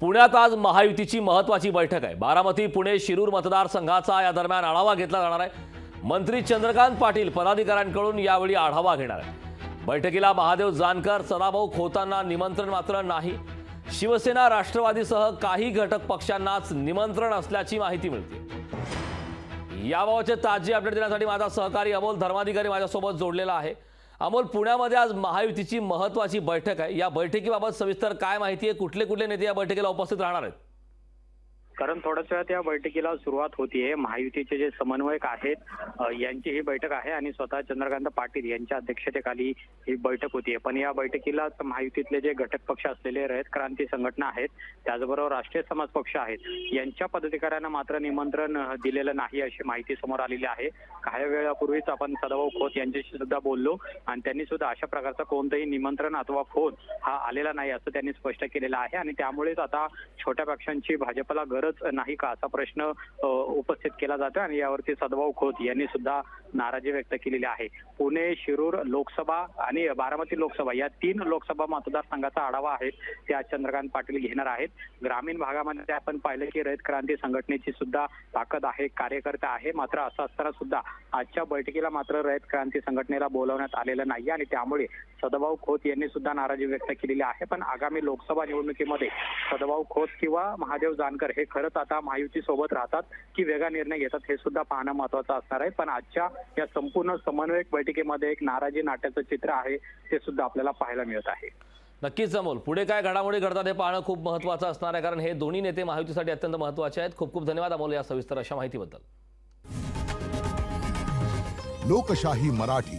पुण्यात आज महायुतीची महत्त्वाची बैठक आहे। बारामती पुणे शिरूर मतदारसंघाचा या दरम्यान आढावा घेतला जाणार आहे। मंत्री चंद्रकांत पाटील पदाधिकाऱ्यांकडून यावेळी आढावा घेणार आहेत। बैठकीला महादेव जानकर, सदाभाऊ खोतांना निमंत्रण मात्र नाही। शिवसेना, राष्ट्रवादीसह काही घटक पक्षांनाच निमंत्रण असल्याची माहिती मिळते। याबाबतचे ताजे अपडेट देण्यासाठी माझा सहकारी अमोल धर्माधिकारी माझ्यासोबत जोडलेला आहे। अमोल, पुण्यामध्ये आज महायुतीची महत्त्वाची बैठक आहे। या बैठकीबाबत सविस्तर काय माहिती आहे? कुठले कुठले नेते या बैठकीला उपस्थित राहणार आहेत? कारण थोड्याच वेळात या बैठकीला सुरुवात होतीये। महायुतीचे जे समन्वयक आहेत यांची ही बैठक आहे आणि स्वतः चंद्रकांत पाटील यांच्या अध्यक्षतेखाली ही बैठक होतीये। पण या बैठकीला महायुतीतले जे घटक पक्ष असलेले रयत क्रांती संघटना आहेत, त्याचबरोबर राष्ट्रीय समाज पक्ष आहेत, यांच्या पदाधिकाऱ्यांना मात्र निमंत्रण दिलेलं नाही अशी माहिती समोर आलेली आहे। काही वेळापूर्वीच आपण सदाभाऊ खोत यांच्याशी सुद्धा बोललो आणि त्यांनी सुद्धा अशा प्रकारचं कोणतंही निमंत्रण अथवा फोन हा आलेला नाही असं त्यांनी स्पष्ट केलेलं आहे। आणि त्यामुळेच आता छोट्या पक्षांची भाजपला गरज नाही का असा प्रश्न उपस्थित केला जातो आणि यावरती सदाभाऊ खोत यांनी सुद्धा नाराजी व्यक्त केलेली आहे। पुणे, शिरूर लोकसभा आणि बारामती लोकसभा या 3 लोकसभा मतदारसंघाचा आढावा आहे ते आज चंद्रकांत पाटील घेणार आहेत। ग्रामीण भागामध्ये आपण पाहिलं की रयत क्रांती संघटनेची सुद्धा ताकद आहे, कार्यकर्ता आहे। मात्र असं असताना सुद्धा आजच्या बैठकीला मात्र रयत क्रांती संघटनेला बोलवण्यात आलेलं नाही आणि त्यामुळे सदाभाऊ खोत यांनी सुद्धा नाराजी व्यक्त केलेली आहे। पण आगामी लोकसभा निवडणुकीमध्ये सदाभाऊ खोत किंवा महादेव जानकर हे खरंच आता महायुती सोबत राहतात की वेगळा निर्णय घेतात हे सुद्धा पाहणं महत्त्वाचं असणार आहे। पण आजच्या या संपूर्ण समन्वयक बैठकीमध्ये एक नाराजी नाट्याचं चित्र आहे ते सुद्धा आपल्याला पाहायला मिळत आहे। नक्कीच अमोल, पुढे काय घडामोडी घडतात हे पाहणं खूप महत्त्वाचं असणार आहे, कारण हे दोन्ही नेते महायुतीसाठी अत्यंत महत्त्वाचे आहेत। खूप खूप धन्यवाद अमोल या सविस्तर अशा माहितीबद्दल। लोकशाही मराठी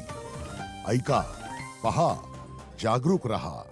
ऐका, पहा, जागरूक रहा।